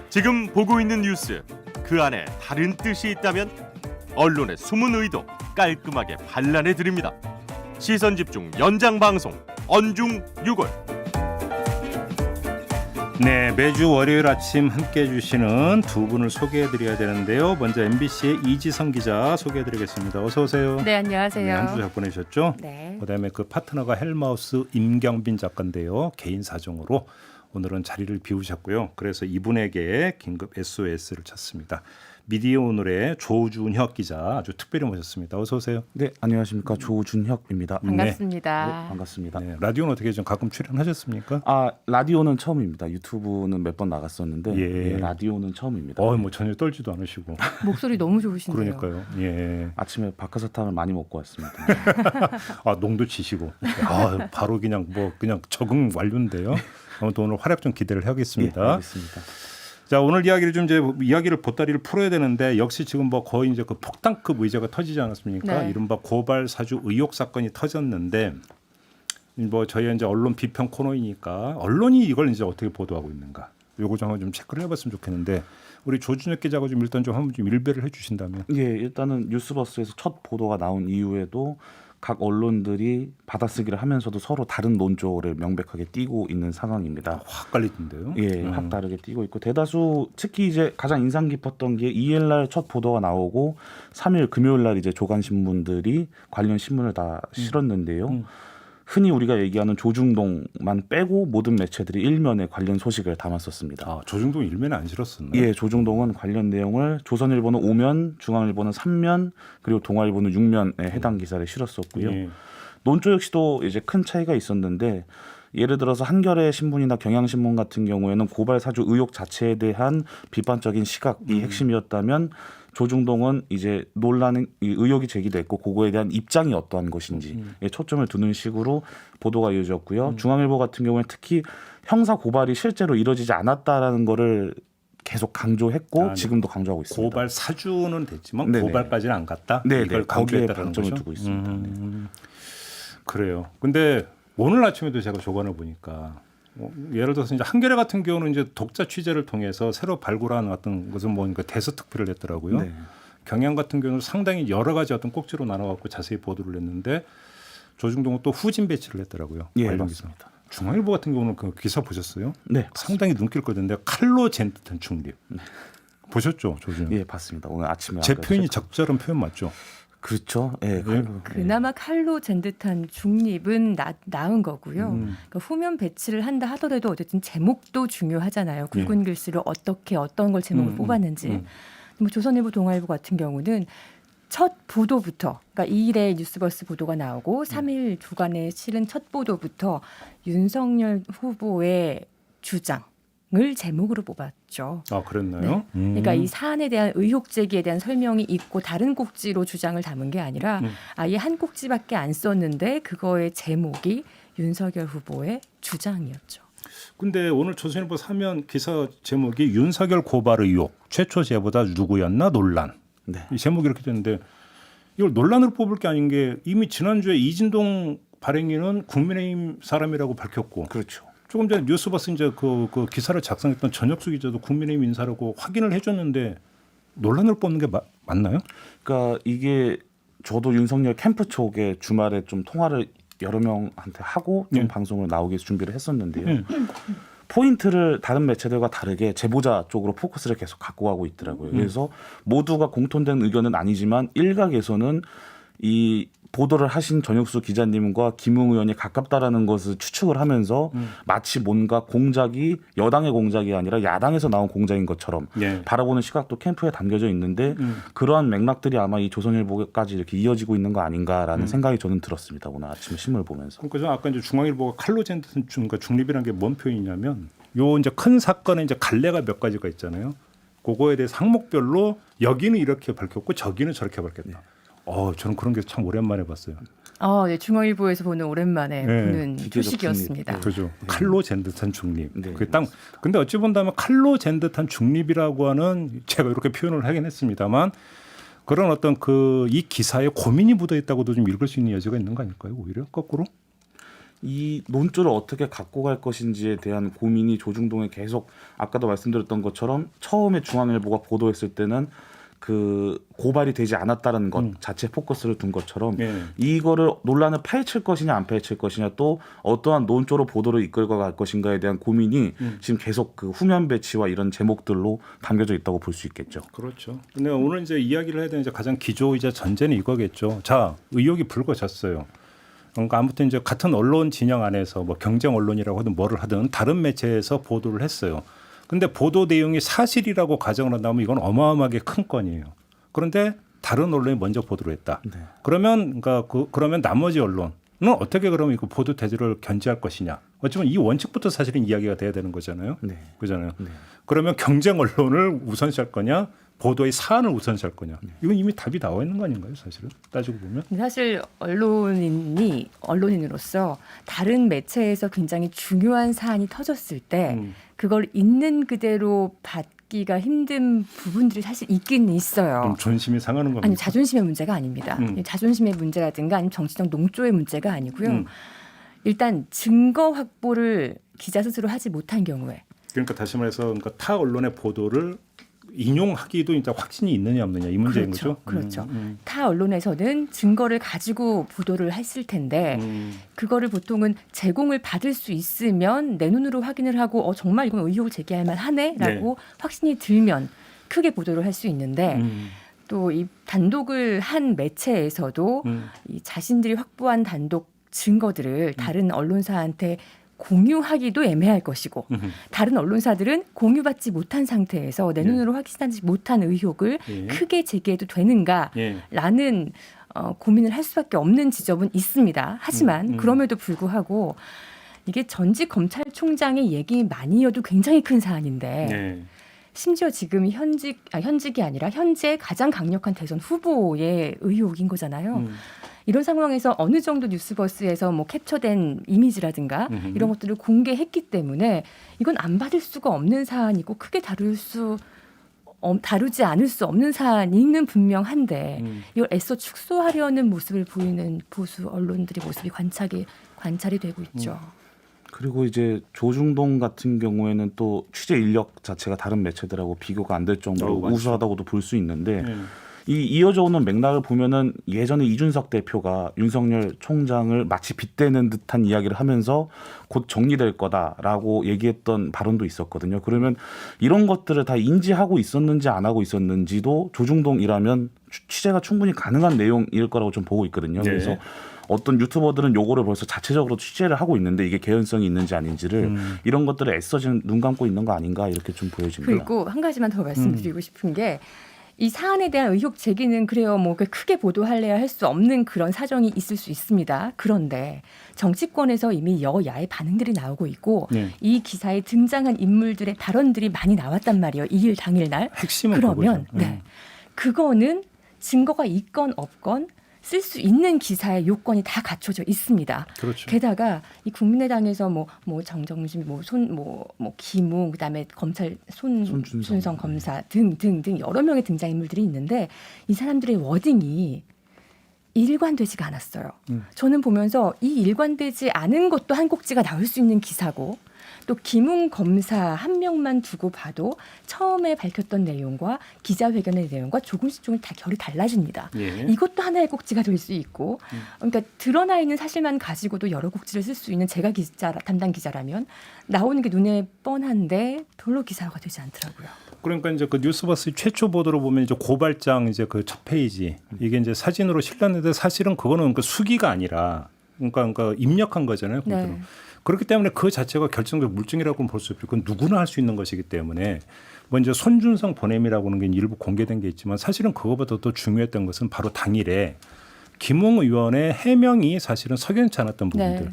지금 보고 있는 뉴스, 그 안에 다른 뜻이 있다면 언론의 숨은 의도 깔끔하게 반란해 드립니다. 시선 집중 연장 방송 언중 6월. 네, 매주 월요일 아침 함께해 주시는 두 분을 소개해드려야 되는데요. 먼저 MBC의 이지성 기자 소개해드리겠습니다. 어서 오세요. 네, 안녕하세요. 네, 한 주 잘 보내셨죠? 네. 그다음에 그 파트너가 헬마우스 임경빈 작가인데요. 개인 사정으로 오늘은 자리를 비우셨고요. 그래서 이분에게 긴급 SOS를 쳤습니다. 미디어 오늘의 조준혁 기자 아주 특별히 모셨습니다. 어서 오세요. 네, 안녕하십니까. 조준혁입니다. 반갑습니다. 네, 반갑습니다. 네, 라디오는 어떻게 좀 가끔 출연하셨습니까? 라디오는 처음입니다. 유튜브는 몇 번 나갔었는데 예. 라디오는 처음입니다. 뭐 전혀 떨지도 않으시고. 목소리 너무 좋으신데요. 그러니까요. 예. 아침에 박하사탕을 많이 먹고 왔습니다. 농도 치시고. 바로 그냥 적응 완료인데요. 아무튼 오늘 활약 좀 기대를 하겠습니다. 예, 알겠습니다. 자, 오늘 이야기를 보따리를 풀어야 되는데 역시 지금 뭐 거의 이제 그 폭탄급 의제가 터지지 않았습니까? 네. 이른바 고발 사주 의혹 사건이 터졌는데 뭐 저희 이제 언론 비평 코너이니까 언론이 이걸 이제 어떻게 보도하고 있는가? 요거 좀 체크를 해봤으면 좋겠는데 우리 조준혁 기자가 좀 일단 한번 좀 일배를 해주신다면. 예, 일단은 뉴스버스에서 첫 보도가 나온 이후에도 각 언론들이 받아쓰기를 하면서도 서로 다른 논조를 명백하게 띠고 있는 상황입니다. 확 갈리던데요. 예, 확 다르게 띄고 있고 대다수 특히 이제 가장 인상 깊었던 게 2일 날 첫 보도가 나오고 3일 금요일 날 이제 조간 신문들이 관련 신문을 다 실었는데요. 흔히 우리가 얘기하는 조중동만 빼고 모든 매체들이 일면에 관련 소식을 담았었습니다. 조중동 일면에 안 실었었나요? 예, 조중동은 관련 내용을 조선일보는 5면, 중앙일보는 3면, 그리고 동아일보는 6면에 해당 기사를 실었었고요. 예. 논조 역시도 이제 큰 차이가 있었는데 예를 들어서 한겨레 신문이나 경향신문 같은 경우에는 고발 사주 의혹 자체에 대한 비판적인 시각이 핵심이었다면 조중동은 이제 논란이 의혹이 제기됐고 그거에 대한 입장이 어떠한 것인지에 초점을 두는 식으로 보도가 이어졌고요. 중앙일보 같은 경우에 특히 형사 고발이 실제로 이루어지지 않았다라는 거를 계속 강조했고 지금도 강조하고 있습니다. 고발 사주는 됐지만 네네. 고발까지는 안 갔다. 네, 이걸 거기에 강조했다는 방점을 거죠. 두고 있습니다. 그래요. 근데 오늘 아침에도 제가 조간을 보니까 예를 들어서 이제 한겨레 같은 경우는 이제 독자 취재를 통해서 새로 발굴한 어떤 것은 뭐니까 대서특필을 했더라고요. 네. 경향 같은 경우는 상당히 여러 가지 어떤 꼭지로 나눠갖고 자세히 보도를 했는데 조중동은 또 후진 배치를 했더라고요. 예, 관련 기사. 맞습니다. 중앙일보 같은 경우는 그 기사 보셨어요? 네, 상당히 눈길 끄던데 칼로 잰 듯한 중립. 보셨죠, 조준혁? 예, 봤습니다. 오늘 아침에 제 아까 표현이 체크- 적절한 표현 맞죠? 그렇죠. 예, 그나마 칼로 잰 듯한 중립은 나은 거고요. 그러니까 후면 배치를 한다 하더라도 어쨌든 제목도 중요하잖아요. 굵은 글씨로 어떻게 어떤 걸 제목을 뽑았는지. 뭐 조선일보, 동아일보 같은 경우는 첫 보도부터, 그러니까 2일에 뉴스버스 보도가 나오고 3일 주간에 실은 첫 보도부터 윤석열 후보의 주장을 제목으로 뽑았죠. 그랬나요? 그러니까 이 사안에 대한 의혹 제기에 대한 설명이 있고 다른 꼭지로 주장을 담은 게 아니라 아예 한 꼭지밖에 안 썼는데 그거의 제목이 윤석열 후보의 주장이었죠. 근데 오늘 조선일보 사면 기사 제목이 윤석열 고발 의혹 최초 제보자 누구였나 논란. 네. 이 제목이 이렇게 됐는데 이걸 논란으로 뽑을 게 아닌 게 이미 지난주에 이진동 발행인은 국민의힘 사람이라고 밝혔고 그렇죠. 조금 전에 뉴스버스 이제 그 기사를 작성했던 전혁수 기자도 국민의힘 인사라고 확인을 해줬는데 논란으로 뽑는 게 맞나요? 그러니까 이게 저도 윤석열 캠프 쪽에 주말에 좀 통화를 여러 명한테 하고 좀 방송을 나오기 위해서 준비를 했었는데요. 포인트를 다른 매체들과 다르게 제보자 쪽으로 포커스를 계속 갖고 가고 있더라고요. 그래서 모두가 공통된 의견은 아니지만 일각에서는 이 보도를 하신 전혁수 기자님과 김웅 의원이 가깝다라는 것을 추측을 하면서 마치 뭔가 공작이 여당의 공작이 아니라 야당에서 나온 공작인 것처럼 바라보는 시각도 캠프에 담겨져 있는데 그러한 맥락들이 아마 이 조선일보까지 이렇게 이어지고 있는 거 아닌가라는 생각이 저는 들었습니다. 오늘 아침에 신문을 보면서. 그러니까 저는 아까 이제 중앙일보가 칼로 잰 듯한 중립이라는 게 뭔 표현이냐면 요 이제 큰 사건에 이제 갈래가 몇 가지가 있잖아요. 그거에 대해서 항목별로 여기는 이렇게 밝혔고 저기는 저렇게 밝혔다. 저는 그런 게 참 오랜만에 봤어요. 네, 중앙일보에서 보는 오랜만에 보는 소식이었습니다. 그죠. 칼로 잰 듯한 중립. 네, 그게 딱. 근데 어찌 본다면 칼로 잰 듯한 중립이라고 하는 제가 이렇게 표현을 하긴 했습니다만 그런 어떤 이 기사에 고민이 묻어 있다고도 좀 읽을 수 있는 여지가 있는 거 아닐까요? 오히려 거꾸로? 이 논조를 어떻게 갖고 갈 것인지에 대한 고민이 조중동에 계속 아까도 말씀드렸던 것처럼 처음에 중앙일보가 보도했을 때는 그 고발이 되지 않았다는 것 자체 포커스를 둔 것처럼 이거를 논란을 파헤칠 것이냐 안 파헤칠 것이냐 또 어떠한 논조로 보도를 이끌고 갈 것인가에 대한 고민이 지금 계속 그 후면 배치와 이런 제목들로 담겨져 있다고 볼 수 있겠죠. 그렇죠. 근데 오늘 이제 이야기를 해야 되는 이제 가장 기조이자 전제는 이거겠죠. 자, 의혹이 불거졌어요. 그러니까 아무튼 이제 같은 언론 진영 안에서 뭐 경쟁 언론이라고 하든 뭐를 하든 다른 매체에서 보도를 했어요. 근데 보도 내용이 사실이라고 가정을 한다면 이건 어마어마하게 큰 건이에요. 그런데 다른 언론이 먼저 보도를 했다. 네. 그러면 그러니까 그러면 나머지 언론은 어떻게 그러면 이거 보도 태도를 견제할 것이냐? 어쩌면 이 원칙부터 사실은 이야기가 돼야 되는 거잖아요. 네. 그잖아요. 네. 그러면 경쟁 언론을 우선시할 거냐? 보도의 사안을 우선시할 거냐? 이건 이미 답이 나와 있는 거 아닌가요, 사실은 따지고 보면. 사실 언론인으로서 다른 매체에서 굉장히 중요한 사안이 터졌을 때 그걸 있는 그대로 받기가 힘든 부분들이 사실 있긴 있어요. 좀 존심이 상하는 겁니다. 아니 자존심의 문제가 아닙니다. 자존심의 문제라든가 아니면 정치적 농조의 문제가 아니고요. 일단 증거 확보를 기자 스스로 하지 못한 경우에. 그러니까 다시 말해서 그러니까 타 언론의 보도를 인용하기도 이제 확신이 있느냐 없느냐 이 문제인 그렇죠. 거죠. 그렇죠. 타 언론에서는 증거를 가지고 보도를 했을 텐데 그거를 보통은 제공을 받을 수 있으면 내 눈으로 확인을 하고 정말 이건 의혹을 제기할 만하네라고 확신이 들면 크게 보도를 할 수 있는데 또 이 단독을 한 매체에서도 이 자신들이 확보한 단독 증거들을 다른 언론사한테 공유하기도 애매할 것이고 다른 언론사들은 공유받지 못한 상태에서 내 눈으로 확인하지 못한 의혹을 크게 제기해도 되는가라는 고민을 할 수밖에 없는 지점은 있습니다. 하지만 그럼에도 불구하고 이게 전직 검찰총장의 얘기만이어도 굉장히 큰 사안인데 심지어 지금 현직이 아니라 현재 가장 강력한 대선 후보의 의혹인 거잖아요. 이런 상황에서 어느 정도 뉴스버스에서 뭐 캡처된 이미지라든가 이런 것들을 공개했기 때문에 이건 안 받을 수가 없는 사안이고 크게 다루지 않을 수 없는 사안이는 분명한데 이걸 애써 축소하려는 모습을 보이는 보수 언론들의 모습이 관찰이 되고 있죠. 그리고 이제 조중동 같은 경우에는 또 취재 인력 자체가 다른 매체들하고 비교가 안 될 정도로 우수하다고도 볼 수 있는데 이 이어져 오는 맥락을 보면은 예전에 이준석 대표가 윤석열 총장을 마치 빗대는 듯한 이야기를 하면서 곧 정리될 거다라고 얘기했던 발언도 있었거든요. 그러면 이런 것들을 다 인지하고 있었는지 안 하고 있었는지도 조중동이라면 취재가 충분히 가능한 내용일 거라고 좀 보고 있거든요. 그래서 어떤 유튜버들은 요거를 벌써 자체적으로 취재를 하고 있는데 이게 개연성이 있는지 아닌지를 이런 것들을 애써 지금 눈 감고 있는 거 아닌가 이렇게 좀 보여집니다. 그리고 한 가지만 더 말씀드리고 싶은 게 이 사안에 대한 의혹 제기는 그래요. 뭐 크게 보도할래야 할 수 없는 그런 사정이 있을 수 있습니다. 그런데 정치권에서 이미 여야의 반응들이 나오고 있고 이 기사에 등장한 인물들의 발언들이 많이 나왔단 말이에요. 2일 당일날. 핵심은 그러면 그거는 증거가 있건 없건 쓸 수 있는 기사의 요건이 다 갖춰져 있습니다. 그렇죠. 게다가 이 국민의당에서 뭐 정정심, 김웅, 그다음에 검찰 손준성 검사 등 여러 명의 등장 인물들이 있는데 이 사람들의 워딩이 일관되지가 않았어요. 저는 보면서 이 일관되지 않은 것도 한 꼭지가 나올 수 있는 기사고. 또 김웅 검사 한 명만 두고 봐도 처음에 밝혔던 내용과 기자회견의 내용과 조금씩 다 결이 달라집니다. 이것도 하나의 꼭지가 될 수 있고 그러니까 드러나 있는 사실만 가지고도 여러 꼭지를 쓸 수 있는 제가 담당 기자라면 나오는 게 눈에 뻔한데 별로 기사화가 되지 않더라고요. 그러니까 이제 그 뉴스버스 최초 보도로 보면 이제 고발장 이제 그 첫 페이지 이게 이제 사진으로 실렸는데 사실은 그거는 그 수기가 아니라 그러니까 입력한 거잖아요. 네. 그렇기 때문에 그 자체가 결정적 물증이라고 볼 수 없고 그건 누구나 할 수 있는 것이기 때문에 먼저 손준성 보냄이라고 하는 게 일부 공개된 게 있지만 사실은 그거보다 더 중요했던 것은 바로 당일에 김웅 의원의 해명이 사실은 석연치 않았던 부분들.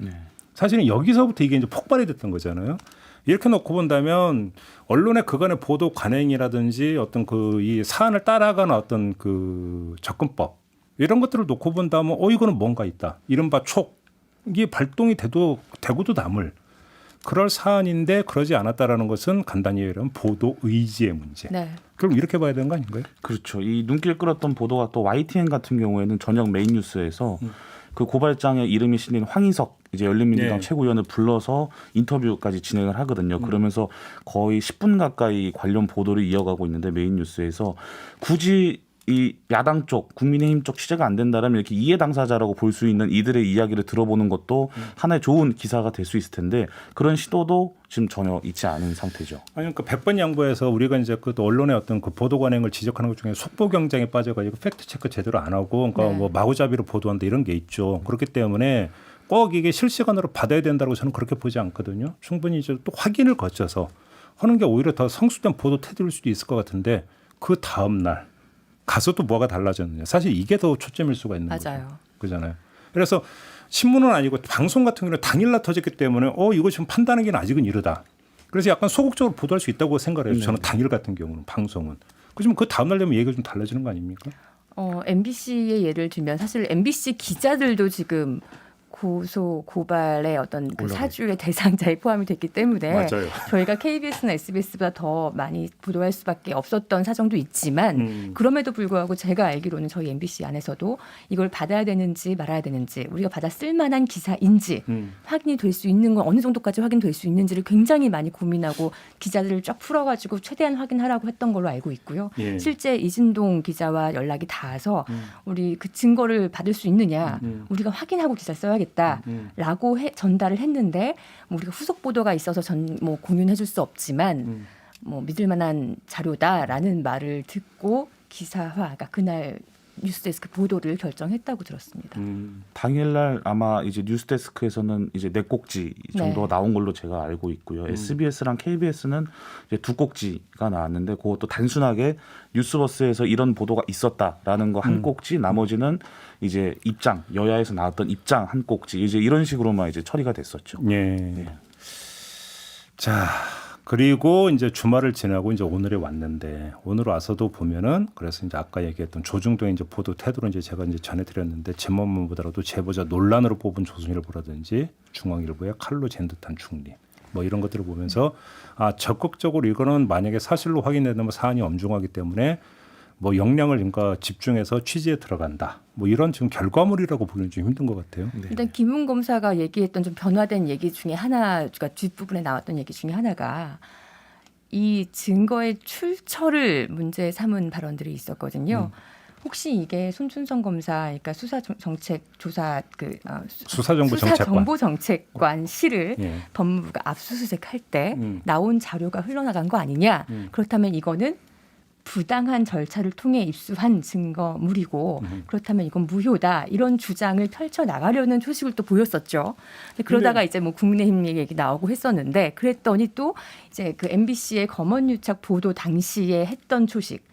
사실은 여기서부터 이게 이제 폭발이 됐던 거잖아요. 이렇게 놓고 본다면 언론의 그간의 보도 관행이라든지 어떤 그 이 사안을 따라가는 어떤 그 접근법 이런 것들을 놓고 본다면 이거는 뭔가 있다. 이른바 이게 발동이 되고도 남을 그럴 사안인데 그러지 않았다라는 것은 간단히 얘기하면 보도 의지의 문제. 그럼 이렇게 봐야 되는 거 아닌가요? 그렇죠. 이 눈길 끌었던 보도가 또 YTN 같은 경우에는 저녁 메인 뉴스에서 그 고발장에 이름이 실린 황희석 이제 열린민주당 네. 최고위원을 불러서 인터뷰까지 진행을 하거든요. 그러면서 거의 10분 가까이 관련 보도를 이어가고 있는데 메인 뉴스에서 굳이 이 야당 쪽, 국민의힘 쪽 취재가 안 된다라면 이렇게 이해 당사자라고 볼 수 있는 이들의 이야기를 들어보는 것도 하나의 좋은 기사가 될 수 있을 텐데 그런 시도도 지금 전혀 있지 않은 상태죠. 아니 그러니까 100번 양보해서 우리가 이제 그 언론의 어떤 그 보도 관행을 지적하는 것 중에 속보 경쟁에 빠져가지고 팩트 체크 제대로 안 하고 그러니까 네. 뭐 마구잡이로 보도한다 이런 게 있죠. 그렇기 때문에 꼭 이게 실시간으로 받아야 된다고 저는 그렇게 보지 않거든요. 충분히 이제 또 확인을 거쳐서 하는 게 오히려 더 성숙된 보도 태도일 수도 있을 것 같은데 그 다음 날 가서 또 뭐가 달라졌느냐. 사실 이게 더 초점일 수가 있는 거죠. 맞아요. 그잖아요. 그래서 신문은 아니고 방송 같은 경우는 당일날 터졌기 때문에 이거 지금 판단하기는 아직은 이르다. 그래서 약간 소극적으로 보도할 수 있다고 생각을 해요. 저는 당일 같은 경우는 방송은. 그렇지만 그 다음날 되면 얘기가 좀 달라지는 거 아닙니까? MBC의 예를 들면 사실 MBC 기자들도 지금 고발의 어떤 그 사주의 대상자에 포함이 됐기 때문에 맞아요. 저희가 KBS나 SBS보다 더 많이 보도할 수밖에 없었던 사정도 있지만 그럼에도 불구하고 제가 알기로는 저희 MBC 안에서도 이걸 받아야 되는지 말아야 되는지 우리가 받아 쓸 만한 기사인지 확인이 될 수 있는 건 어느 정도까지 확인될 수 있는지를 굉장히 많이 고민하고 기자들을 쫙 풀어가지고 최대한 확인하라고 했던 걸로 알고 있고요. 예. 실제 이진동 기자와 연락이 닿아서 우리 그 증거를 받을 수 있느냐 우리가 확인하고 기사 써야겠다. 라고 전달을 했는데 뭐 우리가 후속 보도가 있어서 뭐 공유해줄 수 없지만 뭐 믿을 만한 자료다라는 말을 듣고 기사화, 그러니까 그날 뉴스데스크 보도를 결정했다고 들었습니다. 당일날 아마 이제 뉴스데스크에서는 이제 4꼭지 정도가 네. 나온 걸로 제가 알고 있고요. SBS랑 KBS는 이제 2꼭지가 나왔는데 그것도 단순하게 뉴스버스에서 이런 보도가 있었다라는 거 한 꼭지, 나머지는 이제 입장, 여야에서 나왔던 입장 한 꼭지 이제 이런 식으로만 이제 처리가 됐었죠. 예. 자, 그리고 이제 주말을 지나고 이제 오늘에 왔는데 오늘 와서도 보면은 그래서 이제 아까 얘기했던 조중동의 이제 보도 태도로 이제 제가 이제 전해드렸는데 제목만보다도 제보자 논란으로 뽑은 조선일보라든지 중앙일보의 칼로 잰 듯한 중립 뭐 이런 것들을 보면서 적극적으로 이거는 만약에 사실로 확인되면 사안이 엄중하기 때문에 뭐 역량을 그러니까 집중해서 취재에 들어간다. 뭐 이런 지금 결과물이라고 보기는 좀 힘든 것 같아요. 네. 일단 김웅 검사가 얘기했던 좀 변화된 얘기 중에 하나, 그러니까 뒷부분에 나왔던 얘기 중에 하나가 이 증거의 출처를 문제 삼은 발언들이 있었거든요. 혹시 이게 손춘성 검사, 그러니까 수사정책조사 수사정보정책관실을 예. 법무부가 압수수색할 때 나온 자료가 흘러나간 거 아니냐? 그렇다면 이거는 부당한 절차를 통해 입수한 증거물이고 그렇다면 이건 무효다 이런 주장을 펼쳐 나가려는 초식을 또 보였었죠. 그러다가 이제 뭐 국민의힘 얘기 나오고 했었는데 그랬더니 또 이제 그 MBC의 검언유착 보도 당시에 했던 초식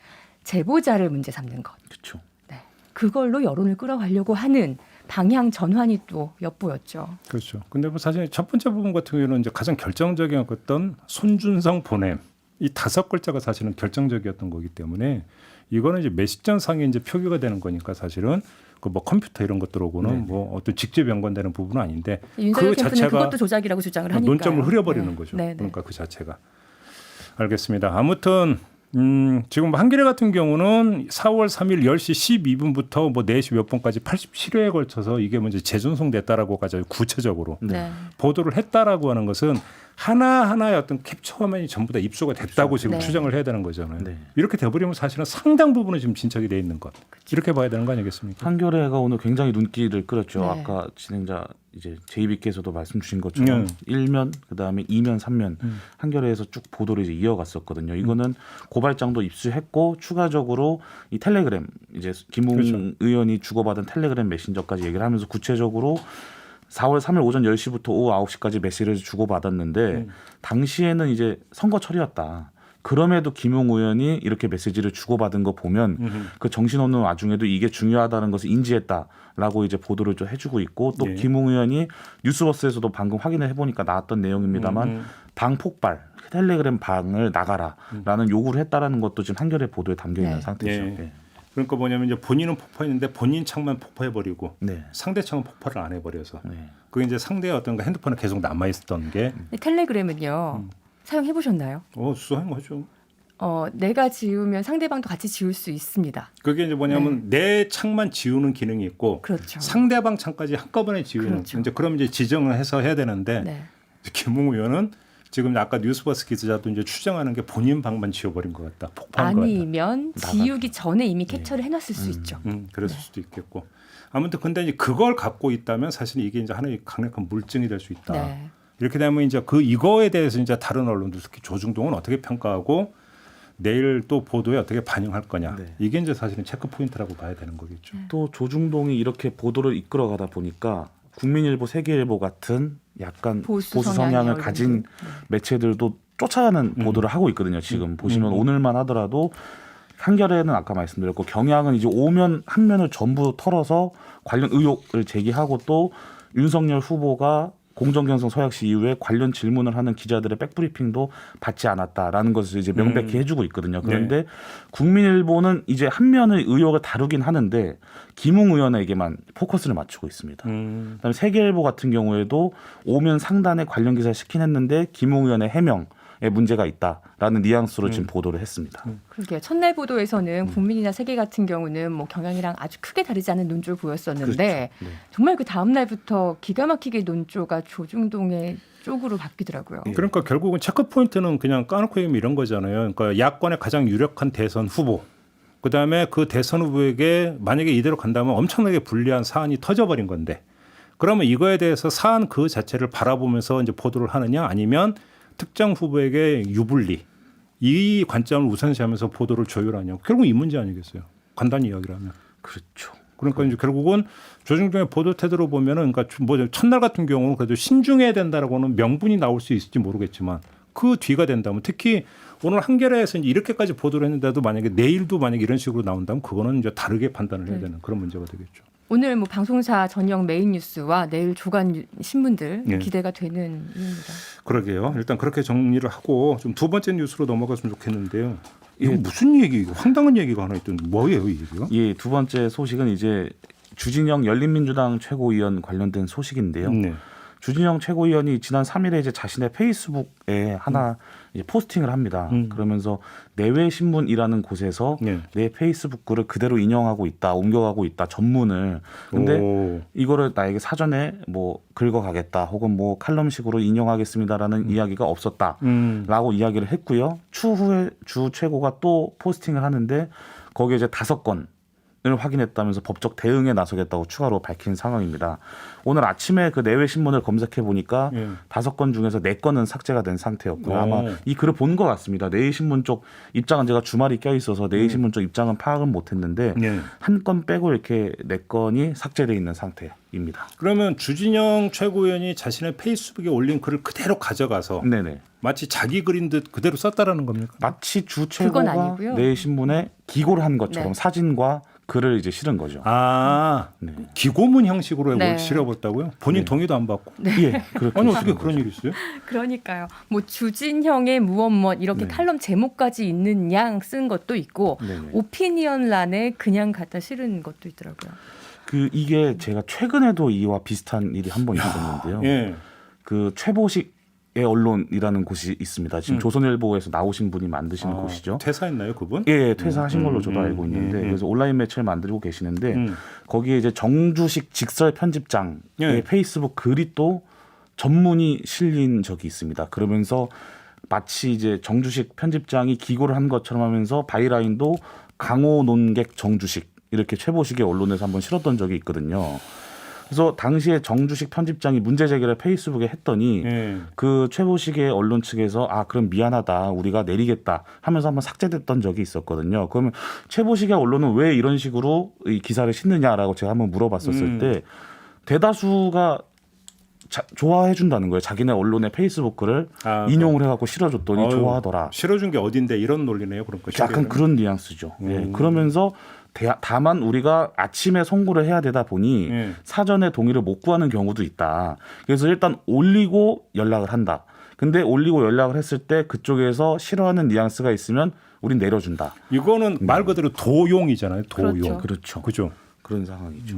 제보자를 문제 삼는 것. 그렇죠. 네. 그걸로 여론을 끌어가려고 하는 방향 전환이 또 엿보였죠. 그렇죠. 근데 뭐 사실 첫 번째 부분 같은 경우는 이제 가장 결정적인 어떤 손준성 보냄 이 5글자가 사실은 결정적이었던 거기 때문에 이거는 이제 메시전상에 이제 표기가 되는 거니까 사실은 그 뭐 컴퓨터 이런 것들하고는 뭐 어떤 직접 연관되는 부분은 아닌데 윤석열 그 캠프는 자체가 그것도 조작이라고 주장을 하니까 논점을 흐려버리는 거죠. 네, 네. 그러니까 그 자체가. 알겠습니다. 아무튼 지금 한겨레 같은 경우는 4월 3일 10시 12분부터 뭐 4시 몇 분까지 87회에 걸쳐서 이게 먼저 재전송됐다라고 가지고 구체적으로 네. 보도를 했다라고 하는 것은 하나하나의 어떤 캡처 화면이 전부 다 입수가 됐다고 지금 네. 추정을 해야 되는 거잖아요. 네. 이렇게 돼버리면 사실은 상당 부분은 지금 진척이 돼 있는 것. 이렇게 봐야 되는 거 아니겠습니까? 한겨레가 오늘 굉장히 눈길을 끌었죠. 네. 아까 진행자 이제 제이비께서도 말씀 주신 것처럼 1면 그다음에 2면 3면 한겨레에서 쭉 보도를 이제 이어갔었거든요. 이거는 고발장도 입수했고 추가적으로 이 텔레그램 이제 김웅 그렇죠. 의원이 주고받은 텔레그램 메신저까지 얘기를 하면서 구체적으로 4월 3일 오전 10시부터 오후 9시까지 메시지를 주고받았는데 당시에는 이제 선거철이었다. 그럼에도 김용 의원이 이렇게 메시지를 주고받은 거 보면 그 정신없는 와중에도 이게 중요하다는 것을 인지했다라고 이제 보도를 좀 해주고 있고 또 네. 김용 의원이 뉴스버스에서도 방금 확인을 해보니까 나왔던 내용입니다만 방 폭발 텔레그램 방을 나가라라는 요구를 했다라는 것도 지금 한겨레 보도에 담겨 있는 네. 상태죠. 네. 네. 그러니까 뭐냐면 이제 본인은 폭파했는데 본인 창만 폭파해버리고 네. 상대 창은 폭발을 안 해버려서 네. 그게 이제 상대의 어떤 핸드폰에 계속 남아 있었던 게 텔레그램은요 사용해 보셨나요? 수사한 거죠. 내가 지우면 상대방도 같이 지울 수 있습니다. 그게 이제 뭐냐면 내 창만 지우는 기능이 있고 그렇죠. 상대방 창까지 한꺼번에 지우는 그렇죠. 이제 그럼 이제 지정을 해서 해야 되는데 네. 김웅 의원은 지금 아까 뉴스버스 기자도 이제 추정하는 게 본인 방만 지워버린 것 같다. 폭파한 것 같다. 아니면 지우기 전에 이미 캡처를 해놨을 수 있죠. 그랬을 수도 있겠고. 아무튼 근데 이제 그걸 갖고 있다면 사실 이게 이제 하나의 강력한 물증이 될 수 있다. 네. 이렇게 되면 이제 이거에 대해서 이제 다른 언론들 특히 조중동은 어떻게 평가하고 내일 또 보도에 어떻게 반영할 거냐. 네. 이게 이제 사실은 체크 포인트라고 봐야 되는 거겠죠. 또 조중동이 이렇게 보도를 이끌어가다 보니까 국민일보, 세계일보 같은 약간 보수 보수 성향의 성향을 언론들. 가진 매체들도 쫓아가는 보도를 하고 있거든요. 지금 보시면 오늘만 하더라도 한겨레는 아까 말씀드렸고 경향은 이제 오면 한 면을 전부 털어서 관련 의혹을 제기하고 또 윤석열 후보가 공정경선 서약시 이후에 관련 질문을 하는 기자들의 백브리핑도 받지 않았다라는 것을 이제 명백히 해주고 있거든요. 그런데 국민일보는 이제 한 면의 의혹을 다루긴 하는데 김웅 의원에게만 포커스를 맞추고 있습니다. 그다음에 세계일보 같은 경우에도 오면 상단에 관련 기사 시킨 했는데 김웅 의원의 해명에 문제가 있다라는 뉘앙스로 지금 보도를 했습니다. 그러게요. 첫날 보도에서는 국민이나 세계 같은 경우는 뭐 경향이랑 아주 크게 다르지 않은 논조를 보였었는데 그렇죠. 네. 정말 그 다음 날부터 기가 막히게 논조가 조중동의 쪽으로 바뀌더라고요. 그러니까 결국은 체크 포인트는 그냥 까놓고 얘기하면 이런 거잖아요. 그러니까 야권의 가장 유력한 대선 후보. 그다음에 그 대선 후보에게 만약에 이대로 간다면 엄청나게 불리한 사안이 터져버린 건데 그러면 이거에 대해서 사안 그 자체를 바라보면서 이제 보도를 하느냐 아니면 특정 후보에게 유불리 이 관점을 우선시하면서 보도를 조율하냐 결국 이 문제 아니겠어요. 간단히 이야기를 하면. 그렇죠. 그러니까 이제 결국은 조중동의 보도 태도로 보면은 그러니까 뭐 첫날 같은 경우는 그래도 신중해야 된다라고는 명분이 나올 수 있을지 모르겠지만 그 뒤가 된다면 특히 오늘 한겨레에서 이제 이렇게까지 보도를 했는데도 만약에 내일도 만약에 이런 식으로 나온다면 그거는 이제 다르게 판단을 해야 되는 그런 문제가 되겠죠. 오늘 뭐 방송사 전용 메인 뉴스와 내일 주간 신문들 예. 기대가 되는 일입니다. 그러게요. 일단 그렇게 정리를 하고 좀 두 번째 뉴스로 넘어갔으면 좋겠는데요. 이거 무슨 얘기? 황당한 얘기가 하나 있던데 뭐예요, 이 얘기가? 예, 두 번째 소식은 이제 주진영 열린민주당 최고위원 관련된 소식인데요. 네. 주진영 최고위원이 지난 3일에 이제 자신의 페이스북에 하나 이제 포스팅을 합니다. 그러면서 내외 신문이라는 곳에서 네. 내 페이스북 글을 그대로 인용하고 있다, 옮겨가고 있다 전문을. 근데 오. 이거를 나에게 사전에 뭐 긁어가겠다, 혹은 뭐 칼럼식으로 인용하겠습니다라는 이야기가 없었다라고 이야기를 했고요. 추후에 주 최고가 또 포스팅을 하는데 거기에 이제 5건. 을 확인했다면서 법적 대응에 나서겠다고 추가로 밝힌 상황입니다. 오늘 아침에 그 내외 신문을 검색해 보니까 5건 중에서 4건은 삭제가 된 상태였고요. 아마 이 글을 본 것 같습니다. 내외 신문 쪽 입장은 제가 주말이 껴 있어서 내외 신문 쪽 입장은 파악은 못했는데 한 건 빼고 이렇게 4건이 삭제돼 있는 상태입니다. 그러면 주진영 최고위원이 자신의 페이스북에 올린 글을 그대로 가져가서 네네. 마치 자기 글인 듯 그대로 썼다라는 겁니까? 마치 주 그건 최고가 아니고요. 내외 신문에 기고를 한 것처럼 네. 사진과 글을 이제 실은 거죠. 아, 네. 기고문 형식으로 네. 실어버렸다고요? 본인 동의도 안 받고? 예, 그렇게 아니 어떻게 실은 그런 거죠. 일이 있어요? 그러니까요. 뭐 주진형의 무엇 이렇게 칼럼 제목까지 있는 양 쓴 것도 있고 네네. 오피니언란에 그냥 갖다 실은 것도 있더라고요. 이게 제가 최근에도 이와 비슷한 일이 한 번 있었는데요. 예. 그 최보식의 언론이라는 곳이 있습니다. 지금 조선일보에서 나오신 분이 만드시는 곳이죠. 퇴사했나요, 그분? 예, 퇴사하신 걸로 저도 알고 있는데 그래서 온라인 매체를 만들고 계시는데 거기에 이제 정주식 직설 편집장의 페이스북 글이 또 전문이 실린 적이 있습니다. 그러면서 마치 이제 정주식 편집장이 기고를 한 것처럼 하면서 바이라인도 강호 논객 정주식 이렇게 최보식의 언론에서 한번 실었던 적이 있거든요. 그래서 당시에 정주식 편집장이 문제 제기를 페이스북에 했더니 그 최보식의 언론 측에서 그럼 미안하다 우리가 내리겠다 하면서 한번 삭제됐던 적이 있었거든요. 그러면 최보식의 언론은 왜 이런 식으로 이 기사를 싣느냐라고 제가 한번 물어봤었을 때 대다수가 좋아해 준다는 거예요. 자기네 언론의 페이스북 글을 인용을 해갖고 실어줬더니 좋아하더라. 실어준 게 어딘데 이런 논리네요. 그런 거. 약간 그런 뉘앙스죠. 예, 그러면서 다만 우리가 아침에 송고를 해야 되다 보니 사전에 동의를 못 구하는 경우도 있다. 그래서 일단 올리고 연락을 한다. 근데 올리고 연락을 했을 때 그쪽에서 싫어하는 뉘앙스가 있으면 우린 내려준다. 이거는 말 그대로 도용이잖아요. 도용. 그렇죠. 그렇죠. 그죠. 그런 상황이죠.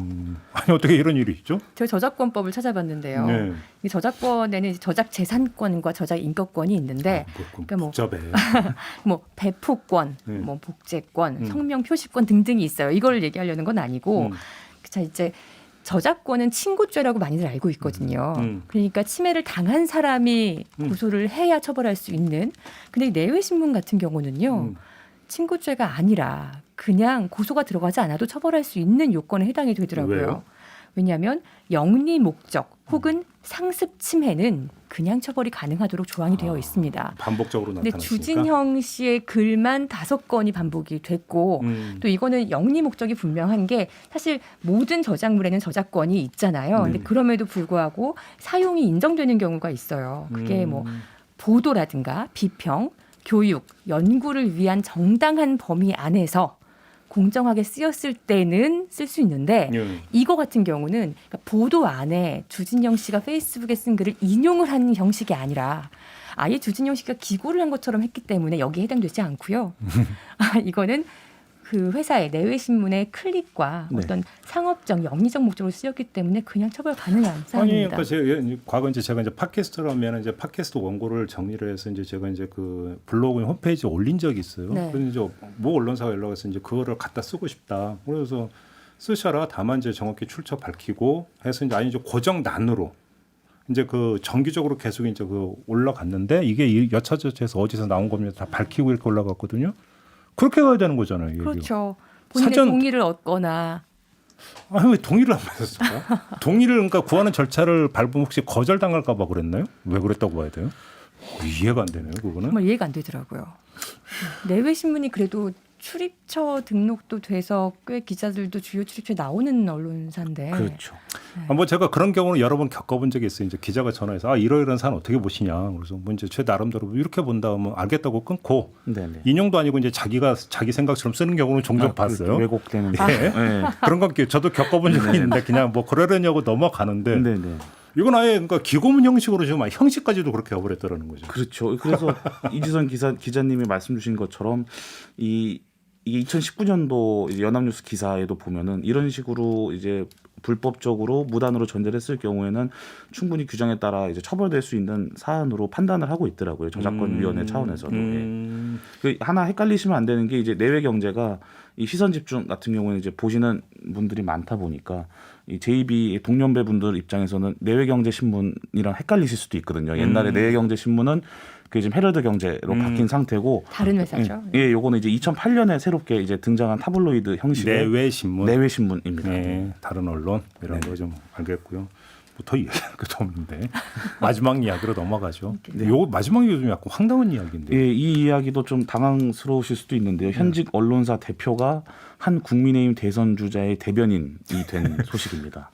아니 어떻게 이런 일이 있죠? 제가 저작권법을 찾아봤는데요. 네. 이 저작권에는 이제 저작 재산권과 저작 인격권이 있는데, 그러니까 뭐 복잡해. 뭐 배포권, 네. 뭐 복제권, 성명 표시권 등등이 있어요. 이걸 얘기하려는 건 아니고, 자 이제 저작권은 친고죄라고 많이들 알고 있거든요. 그러니까 침해를 당한 사람이 고소를 해야 처벌할 수 있는. 근데 이 내외신문 같은 경우는요. 친고죄가 아니라 그냥 고소가 들어가지 않아도 처벌할 수 있는 요건에 해당이 되더라고요. 왜요? 왜냐하면 영리 목적 혹은 상습 침해는 그냥 처벌이 가능하도록 조항이 되어 있습니다. 반복적으로 근데 나타났으니까. 주진형 씨의 글만 5건이 반복이 됐고 또 이거는 영리 목적이 분명한 게 사실 모든 저작물에는 저작권이 있잖아요. 근데 그럼에도 불구하고 사용이 인정되는 경우가 있어요. 그게 뭐 보도라든가 비평, 교육, 연구를 위한 정당한 범위 안에서 공정하게 쓰였을 때는 쓸 수 있는데 이거 같은 경우는 그러니까 보도 안에 주진영 씨가 페이스북에 쓴 글을 인용을 한 형식이 아니라 아예 주진영 씨가 기고를 한 것처럼 했기 때문에 여기에 해당되지 않고요. 이거는 그 회사의 내외신문의 클릭과 네. 어떤 상업적, 영리적 목적으로 쓰였기 때문에 그냥 처벌 가능한 아니, 사안입니다. 그러니까 제가 과거 이제 제가 이제 팟캐스트라면 이제 팟캐스트 원고를 정리를 해서 이제 제가 이제 그 블로그 홈페이지에 올린 적이 있어요. 네. 그래서 이제 모 언론사가 연락해서 이제 그거를 갖다 쓰고 싶다. 그래서 쓰셔라. 다만 이제 정확히 출처 밝히고 해서 이제 아니 이제 고정란으로 이제 그 정기적으로 계속 이제 그 올라갔는데 이게 여차저차해서 어디서 나온 겁니다. 다 밝히고 이렇게 올라갔거든요. 그렇게 가야 되는 거잖아요. 이게. 그렇죠. 본인의 사전- 동의를 얻거나 아니 왜 동의를 안 받았을까? 동의를 그러니까 구하는 절차를 밟으면 혹시 거절당할까 봐 그랬나요? 왜 그랬다고 봐야 돼요? 이해가 안 되네요. 그거는. 정말 이해가 안 되더라고요. 내외신문이 그래도 출입처 등록도 돼서 꽤 기자들도 주요 출입처에 나오는 언론사인데. 그렇죠. 뭐 제가 그런 경우는 여러 번 겪어본 적이 있어요. 이제 기자가 전화해서 아 이러이러한 사안 어떻게 보시냐. 그래서 뭐 이제 제 나름대로 이렇게 본다 하면 알겠다고 끊고 네네. 인용도 아니고 이제 자기 생각처럼 쓰는 경우는 종종 봤어요. 왜곡되는. 예. 그런 건 저도 겪어본 적이 있는데 그냥 뭐 그러려냐고 넘어가는데 네네. 이건 아예 그러니까 기고문 형식으로 지금 형식까지도 그렇게 해버렸다는 거죠. 그렇죠. 그래서 이지선 기자님이 말씀 주신 것처럼 이게 2019년도 연합뉴스 기사에도 보면은 이런 식으로 이제 불법적으로 무단으로 전제를 했을 경우에는 충분히 규정에 따라 이제 처벌될 수 있는 사안으로 판단을 하고 있더라고요. 저작권위원회 차원에서도. 예. 그 하나 헷갈리시면 안 되는 게 이제 내외 경제가 이 시선 집중 같은 경우는 이제 보시는 분들이 많다 보니까 이 JB 동년배 분들 입장에서는 내외 경제 신문이랑 헷갈리실 수도 있거든요. 옛날에 내외 경제 신문은 그게 지금 헤럴드 경제로 바뀐 상태고 다른 회사죠. 예, 요거는 이제 2008년에 새롭게 이제 등장한 타블로이드 형식의 내외 신문. 내외 신문입니다. 네, 다른 언론 이런 거 좀 알겠고요. 뭐 더 이야기할 것도 없는데 마지막 이야기로 넘어가죠. 요거 마지막 이야기 좀 약간 황당한 이야기인데. 예, 이 이야기도 좀 당황스러우실 수도 있는데요. 현직 언론사 대표가 한 국민의힘 대선 주자의 대변인이 된 소식입니다.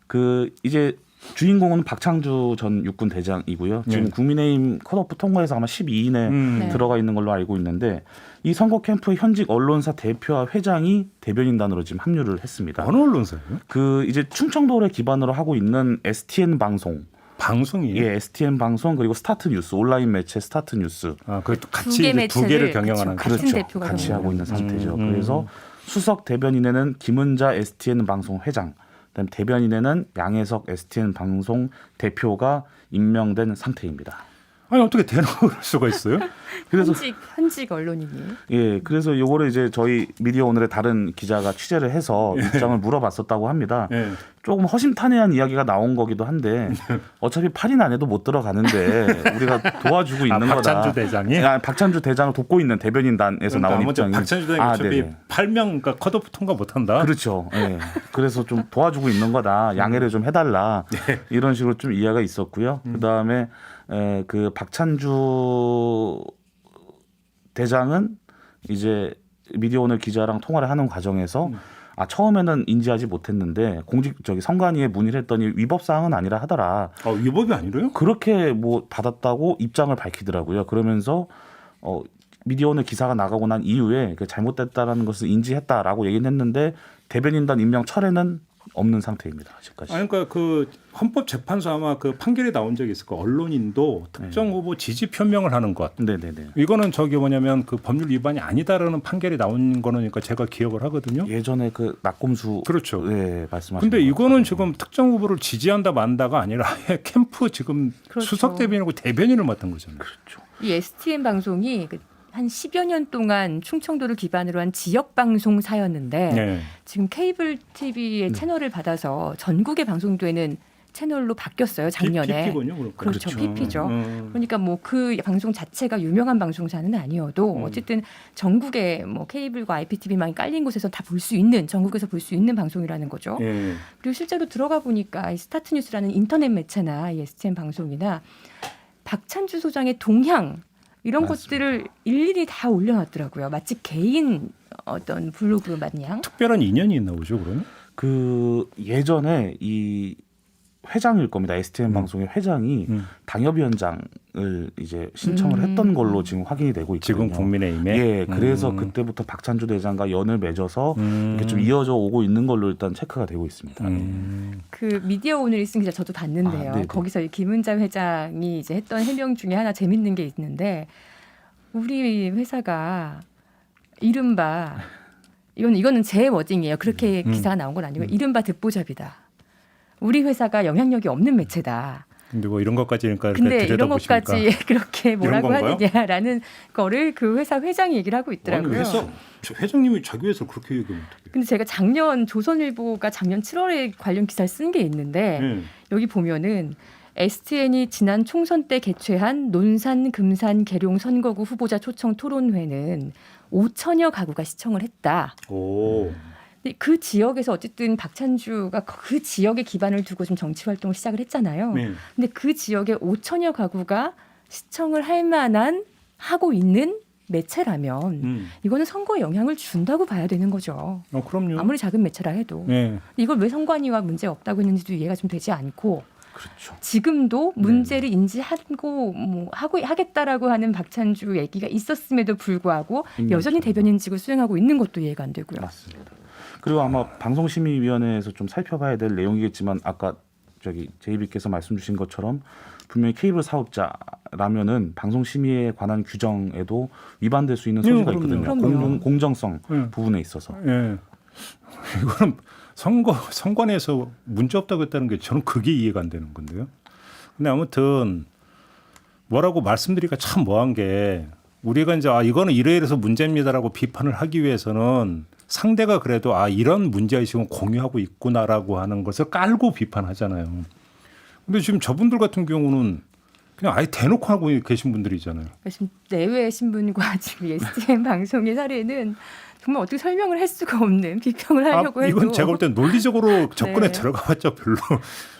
그 이제 주인공은 박창주 전 육군 대장이고요. 지금 국민의힘 컷오프 통과해서 아마 12인에 들어가 있는 걸로 알고 있는데 이 선거 캠프의 현직 언론사 대표와 회장이 대변인단으로 지금 합류를 했습니다. 어느 언론사예요? 그 이제 충청도를 기반으로 하고 있는 STN 방송, 방송이에요. 예, STN 방송 그리고 스타트 뉴스 온라인 매체 스타트 뉴스 아, 그 같이 두 개 이제 두 개를 매체를 경영하는 같은 거죠. 대표가 같이 경영하는 하고 있는 상태죠. 그래서 수석 대변인에는 김은자 STN 방송 회장, 그다음 대변인에는 양혜석 STN 방송 대표가 임명된 상태입니다. 아니 어떻게 대놓고 그럴 수가 있어요? 그래서 현직 언론인이. 예, 그래서 요거를 이제 저희 미디어 오늘의 다른 기자가 취재를 해서 입장을 물어봤었다고 합니다. 예. 조금 허심탄회한 이야기가 나온 거기도 한데 어차피 8인 안에도 못 들어가는데 우리가 도와주고 있는 거다. 박찬주 대장이? 박찬주 대장을 돕고 있는 대변인단에서 나온 입장이. 박찬주 대장이 어차피 8명 그러니까 컷오프 통과 못한다. 그렇죠. 예. 그래서 좀 도와주고 있는 거다. 양해를 좀 해달라. 이런 식으로 좀 이해가 있었고요. 그다음에 그 박찬주 대장은 이제 미디어 오늘 기자랑 통화를 하는 과정에서 처음에는 인지하지 못했는데 선관위에 문의를 했더니 위법 사항은 아니라 하더라. 위법이 아니래요? 그렇게 뭐 받았다고 입장을 밝히더라고요. 그러면서 미디어 오늘 기사가 나가고 난 이후에 그 잘못됐다라는 것을 인지했다라고 얘기는 했는데 대변인단 임명 철회는 없는 상태입니다. 아직까지. 아니, 그러니까 그 헌법재판소 아마 그 판결이 나온 적이 있을 거예요. 언론인도 특정 후보 지지 표명을 하는 것. 네네네. 이거는 저기 뭐냐면 그 법률 위반이 아니다라는 판결이 나온 거는 그러니까 제가 기억을 하거든요. 예전에 그 낙곰수 그렇죠. 네, 말씀하신. 근데 것 이거는 같아요. 지금 특정 후보를 지지한다 만다가 아니라 아예 캠프 지금 그렇죠. 수석 대변인이고 대변인을 맡은 거잖아요. 그렇죠. 이 STN 방송이 한 10여 년 동안 충청도를 기반으로 한 지역 방송사였는데 네. 지금 케이블 TV의 채널을 받아서 전국에 방송되는 채널로 바뀌었어요. 작년에. PP군요, 그러니까. 그렇죠. PP죠. 그러니까 뭐 그 방송 자체가 유명한 방송사는 아니어도 어쨌든 전국에 뭐 케이블과 IPTV망이 깔린 곳에서 다 볼 수 있는 전국에서 볼 수 있는 방송이라는 거죠. 예. 그리고 실제로 들어가 보니까 이 스타트뉴스라는 인터넷 매체나 이 STN 방송이나 박찬주 소장의 동향 이런 맞습니다. 것들을 일일이 다 올려놨더라고요. 마치 개인 어떤 블로그 마냥. 특별한 인연이 있나 보죠, 그러면? 그 예전에 이 회장일 겁니다. STN 방송의 회장이 당협위원장을 이제 신청을 했던 걸로 지금 확인이 되고 있거든요. 지금 국민의힘에. 예, 그래서 그때부터 박찬주 대장과 연을 맺어서 이렇게 좀 이어져 오고 있는 걸로 일단 체크가 되고 있습니다. 그 미디어 오늘이 쓴 기사 저도 봤는데요. 아, 네네. 거기서 이 김은자 회장이 이제 했던 해명 중에 하나 재밌는 게 있는데 우리 회사가 이른바 이거는 제 워딩이에요. 그렇게 기사가 나온 건 아니고 이른바 듣보잡이다. 우리 회사가 영향력이 없는 매체다. 근데 뭐 이런 것까지 그러니까 근데 이런 들여다보십니까? 것까지 그렇게 뭐라고 건가요? 하느냐라는 거를 그 회사 회장이 얘기를 하고 있더라고요. 아니, 회장님이 자기 회사를 그렇게 얘기하면 어떡해. 근데 제가 조선일보가 작년 7월에 관련 기사를 쓴 게 있는데 예. 여기 보면은 STN이 지난 총선 때 개최한 논산, 금산, 계룡 선거구 후보자 초청 토론회는 5천여 가구가 시청을 했다. 오. 근데 그 지역에서 어쨌든 박찬주가 그 지역에 기반을 두고 좀 정치 활동을 시작을 했잖아요. 네. 근데 그 지역에 5천여 가구가 시청을 할 만한 하고 있는 매체라면 이거는 선거에 영향을 준다고 봐야 되는 거죠. 그럼요. 아무리 작은 매체라 해도. 네. 이걸 왜 선관위와 문제 없다고 했는지도 이해가 좀 되지 않고 그렇죠. 지금도 문제를 인지하고 뭐 하겠다라고 하는 박찬주 얘기가 있었음에도 불구하고 여전히 대변인직을 수행하고 있는 것도 이해가 안 되고요. 맞습니다. 그리고 아마 방송심의위원회에서 좀 살펴봐야 될 내용이겠지만 아까 저기 제이비께서 말씀 주신 것처럼 분명히 케이블 사업자라면은 방송심의에 관한 규정에도 위반될 수 있는 소지가 있거든요. 그럼요. 공정성 부분에 있어서. 예. 이거는 선관위에서 문제 없다고 했다는 게 저는 그게 이해가 안 되는 건데요. 근데 아무튼 뭐라고 말씀드리기가 참 뭐한 게 우리가 이제 이거는 이래서 문제입니다라고 비판을 하기 위해서는 상대가 그래도 이런 문제의식은 공유하고 있구나라고 하는 것을 깔고 비판하잖아요. 근데 지금 저분들 같은 경우는 그냥 아예 대놓고 하고 계신 분들이잖아요. 지금 내외 신분과 지금 STN 방송의 사례는 정말 어떻게 설명을 할 수가 없는 비평을 하려고 해도 이건 제가 볼 때 논리적으로 접근에 네. 들어가봤자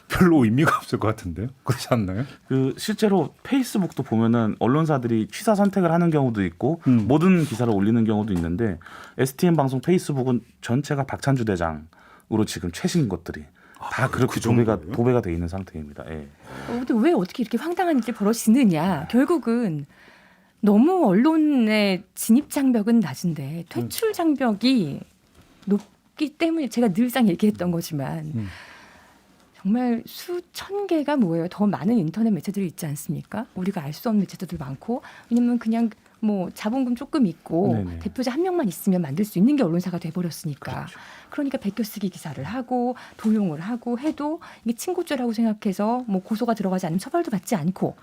별로 의미가 없을 것 같은데요. 그렇지 않나요? 그 실제로 페이스북도 보면은 언론사들이 취사 선택을 하는 경우도 있고 모든 기사를 올리는 경우도 있는데 STN 방송 페이스북은 전체가 박찬주 대장으로 지금 최신 것들이 다 그렇게 도배가 돼 있는 상태입니다. 예. 근데 왜 어떻게 이렇게 황당한 일이 벌어지느냐. 결국은 너무 언론의 진입 장벽은 낮은데 퇴출 장벽이 높기 때문에 제가 늘상 얘기했던 거지만 정말 수천 개가 뭐예요. 더 많은 인터넷 매체들이 있지 않습니까? 우리가 알 수 없는 매체들도 많고 왜냐면 그냥 뭐 자본금 조금 있고 네네. 대표자 한 명만 있으면 만들 수 있는 게 언론사가 돼버렸으니까 그렇죠. 그러니까 베껴쓰기 기사를 하고 도용을 하고 해도 이게 친고죄라고 생각해서 뭐 고소가 들어가지 않으면 처벌도 받지 않고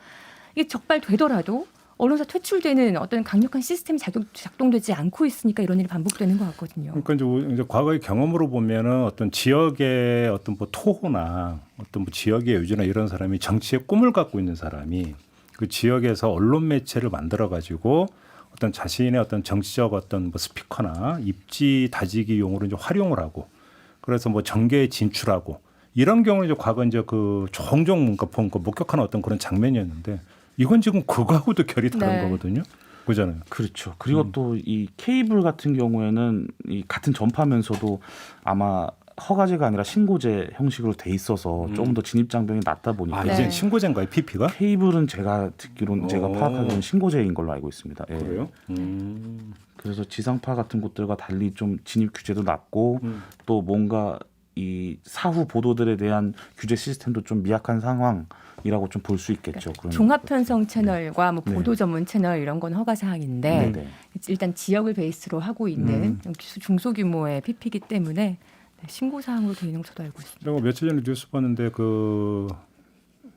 이게 적발되더라도 언론사 퇴출되는 어떤 강력한 시스템이 작동되지 않고 있으니까 이런 일이 반복되는 것 같거든요. 그러니까 이제 과거의 경험으로 보면은 어떤 지역의 어떤 뭐 토호나 어떤 뭐 지역의 요지나 이런 사람이 정치의 꿈을 갖고 있는 사람이 그 지역에서 언론 매체를 만들어 가지고 어떤 자신의 어떤 정치적 어떤 뭐 스피커나 입지 다지기용으로 이제 활용을 하고 그래서 뭐 정계에 진출하고 이런 경우는 이제 과거 이제 그 종종 목격하는 어떤 그런 장면이었는데 이건 지금 그거하고도 결이 다른 네. 거거든요. 그잖아요. 그렇죠. 그리고 또 이 케이블 같은 경우에는 이 같은 전파면서도 아마 허가제가 아니라 신고제 형식으로 돼 있어서 조금 더 진입 장벽이 낮다 보니까 네. 이제 신고제인가요, PP가? 케이블은 제가 듣기로는 제가 파악하기로는 신고제인 걸로 알고 있습니다. 예. 그래요? 그래서 지상파 같은 곳들과 달리 좀 진입 규제도 낮고 또 뭔가 이 사후 보도들에 대한 규제 시스템도 좀 미약한 상황이라고 좀 볼 수 있겠죠. 그런 종합 편성 채널과 뭐 네. 보도 전문 채널 이런 건 허가 사항인데 네네. 일단 지역을 베이스로 하고 있는 중소규모의 PP이기 때문에 신고 사항으로 돼 있는 거 저도 알고 있습니다. 그리고 며칠 전에 뉴스 봤는데 그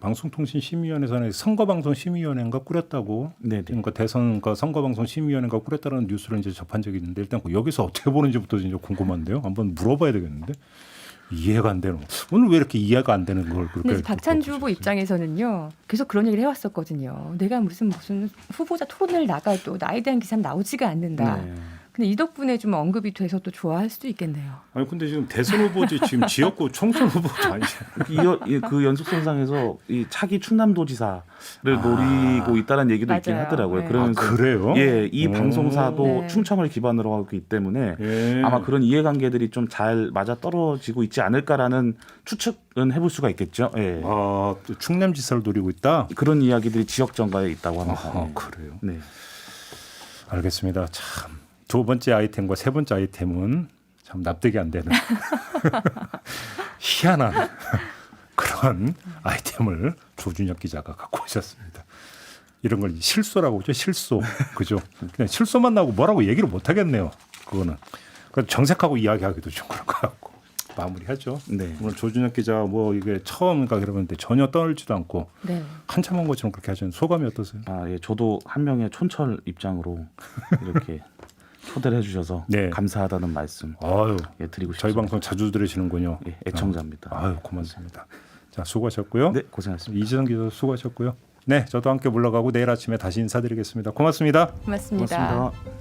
방송통신심의위원회에서는 선거방송심의위원회인가 꾸렸다고. 네네. 그러니까 대선 그 선거방송심의위원회가 꾸렸다는 뉴스를 이제 접한 적이 있는데 일단 여기서 어떻게 보는지부터 이제 궁금한데요. 한번 물어봐야 되겠는데 이해가 안 되는. 오늘 왜 이렇게 이해가 안 되는 걸 그렇게? 근데 박찬주 후보 입장에서는요 계속 그런 얘기를 해왔었거든요. 내가 무슨 후보자 토론회를 나가도 나에 대한 기사는 나오지가 않는다. 네. 근데 이 덕분에 좀 언급이 돼서 또 좋아할 수도 있겠네요. 아니 근데 지금 대선 후보지 지금 지역구 총선 후보가 아니잖아요. 그 연속선상에서 이 차기 충남도지사를 노리고 있다는 얘기도 있긴 맞아요. 하더라고요. 네. 그러면서 그래요? 예, 이 방송사도 네. 충청을 기반으로 하고 있기 때문에 예. 아마 그런 이해관계들이 좀 잘 맞아 떨어지고 있지 않을까라는 추측은 해볼 수가 있겠죠. 예. 또 충남지사를 노리고 있다. 그런 이야기들이 지역 정가에 있다고 합니다. 아, 예. 그래요. 네. 알겠습니다. 참 두 번째 아이템과 세 번째 아이템은 참 납득이 안 되는 희한한 그런 아이템을 조준혁 기자가 갖고 오셨습니다. 이런 걸 실소라고 그죠? 실소. 그죠? 그냥 실소만 나오고 뭐라고 얘기를 못 하겠네요. 그거는. 정색하고 이야기하기도 좀 그럴 것 같고. 마무리하죠. 네. 오늘 조준혁 기자 뭐 이게 처음인가 그러는데 전혀 떠올지도 않고 네. 한참 한 것처럼 그렇게 하시는 소감이 어떠세요? 아, 예, 저도 한 명의 촌철 입장으로 이렇게 초대를 해주셔서 네. 감사하다는 말씀 아유, 예, 드리고 저희 싶습니다. 방송 자주 들으시는군요. 예, 애청자입니다. 아유, 고맙습니다. 자, 수고하셨고요. 네, 고생하셨습니다. 이재성 기자 수고하셨고요. 네, 저도 함께 물러가고 내일 아침에 다시 인사드리겠습니다. 고맙습니다. 고맙습니다. 고맙습니다.